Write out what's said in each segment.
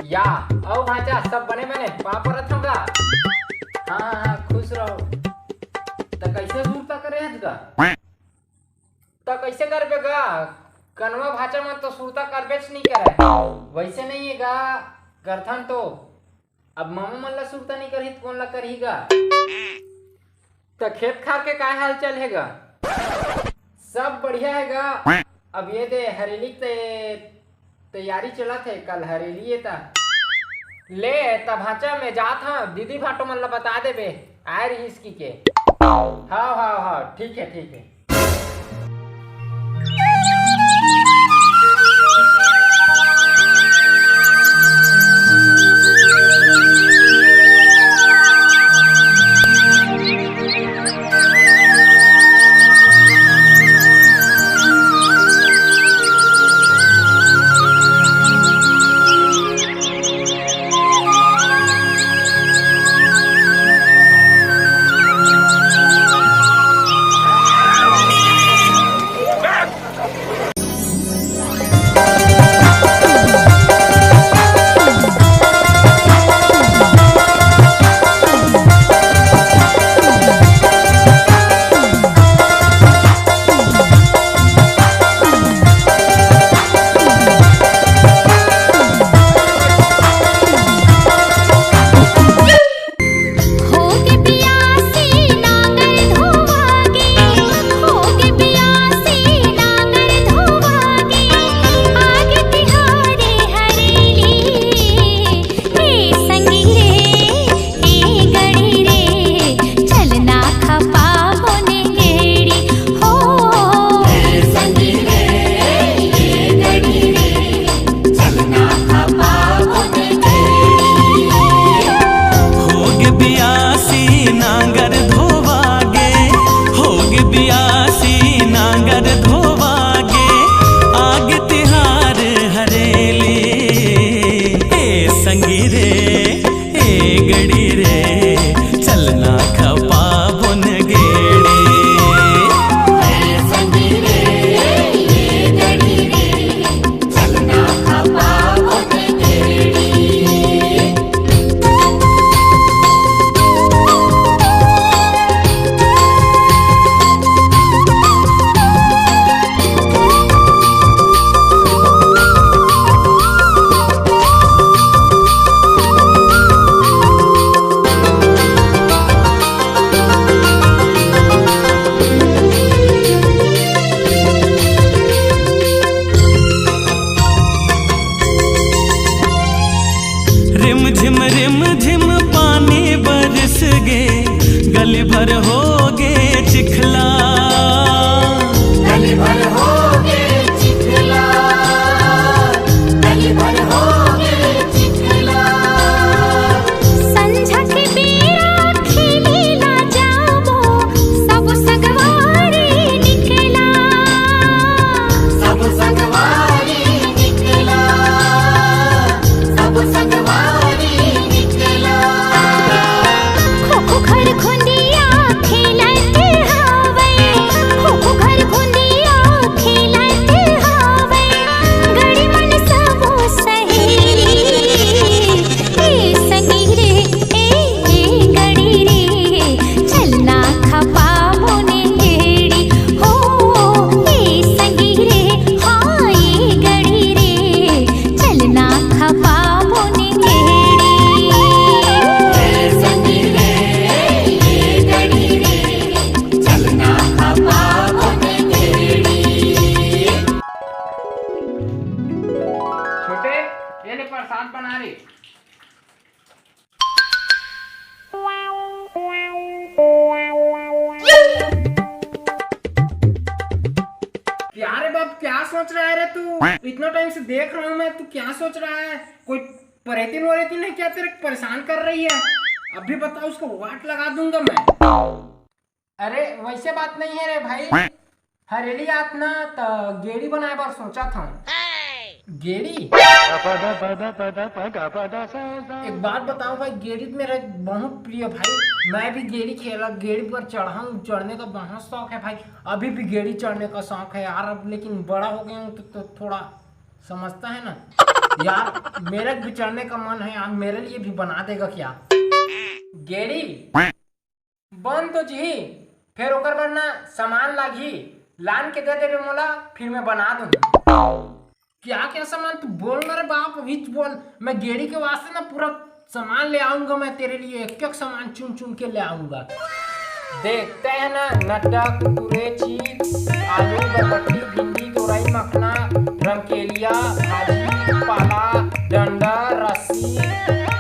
या आओ भांजा सब बने बने पापड़ थमगा। हाँ हाँ खुश रहो। तो कैसे सूरता करे हैं तुका? तो कैसे करबे गा? कनवा भाचा में तो सूरता करबेच नहीं करे। वैसे नहीं है गा करथन तो अब मामा मन ला सूरता नहीं करही तो कौन ला करहीगा? तो खेत खार के काय हाल चल है गा? सब बढ़िया है गा। अब ये दे हरेली तैयारी चला थे, कल हरेली है ता ले तब भाचा में जात हाँ दीदी भाटो मन ला बता देबे आए रही इसकी के। हाँ हाँ हाँ ठीक है ठीक है। रिम झिम पानी बरस गे गली भर हो गे चिखला, गली भर हो गे चिखला, गली भर हो गे चिखला। संझा के बेरा खेलेला जाबो सब संगवारी निकला, सब संगवारी निकला, सब संगवारी निकला। खो घर खुंदिया खेलते हावे, खो घर खुंदिया खेलते हावे, गड़ी मन सबो सहेली ए संगी रे ए गड़ी रे चलना खपा मोने गेड़ी हो ए संगी रे हाँ ए गड़ी रे चलना खपा मोने गेड़ी। संगी रे ये गड़ी रे चलना खपा मोने गेड़ी। छोटे ये ले प्रसाद बना रही। क्या रे बाप क्या सोच रहा है रे तू? इतना टाइम से देख रहा हूँ मैं, तू क्या सोच रहा है? कोई परेतीन वरेतीन है क्या तेरे परेशान कर रही है? अभी बता उसको वाट लगा दूंगा मैं। अरे वैसे बात नहीं है रे भाई, हरेली आत ना तो गेड़ी बनाए बार सोचा था। गेड़ी एक बात बताओ भाई, गेड़ी मेरा बहुत प्रिय भाई, मैं भी गेड़ी खेला, गेड़ी पर चढ़ा हूँ, चढ़ने का बहुत शौक है भाई, अभी भी गेड़ी चढ़ने का शौक है यार। अब लेकिन बड़ा हो गया हूँ तो थोड़ा समझता है ना। यार मेरा भी चढ़ने का मन है यार, मेरे लिए भी बना देगा क्या? गेड़ी बन तो जी, फिर ओकर बाद ना सामान लागी, लान के दे देबे मोला, फिर मैं बना दूंगा। क्या क्या सामान तू बोल ना रे बाप, अभी बोल। मैं गेड़ी के वास्ते ना पूरा सामान ले आऊंगा, मैं तेरे लिए एक एक सामान चुन चुन के ले आऊंगा। देखते हैं ना, नटक, कुरकुरे, चीज, आलू, बरबट्टी, भिंडी, तोरई, मखना, रमकेलिया, भाजी, पाला, डंडा, रस्सी,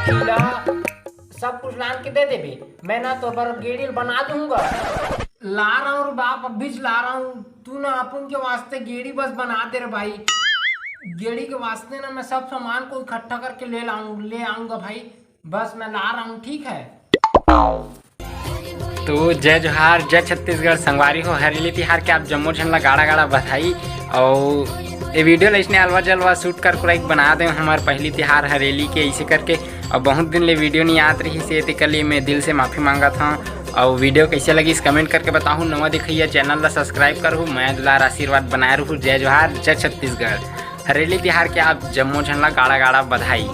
खीला, सब कुछ लान के दे देबे। मैं ना तो पर गेड़ी बना दूंगा। ला रहा हूँ बाप, अभी ला रहा हूँ। तू ना अपन के वास्ते गेड़ी बस बना दे रे भाई। गेड़ी के वास्ते ना मैं सब सामान को इकट्ठा करके ले आऊंगा भाई, बस मैं ला रहा हूँ, ठीक है? तो जय जोहार, जय छत्तीसगढ़। संगवारी हो हरेली तिहार के आप जम्मो झन ला गाड़ा गाड़ा बधाई। और ये वीडियो ला इसने अलवा जलवा शूट कर कुराइक बना दे हमार पहली तिहार हरेली के ऐसे करके। और बहुत दिन ले वीडियो नहीं आत रही से, तेकर लिए मैं दिल से माफ़ी मांगा था। और वीडियो कैसे लगी इस कमेंट करके बताऊँ। नवा देखिए चैनल ला सब्सक्राइब करूँ, मैं दुलार आशीर्वाद बनाए रहूँ। जय जोहार, जय छत्तीसगढ़। हरेली तिहार के आप जम्मो झन ला गाड़ा गाड़ा बधाई।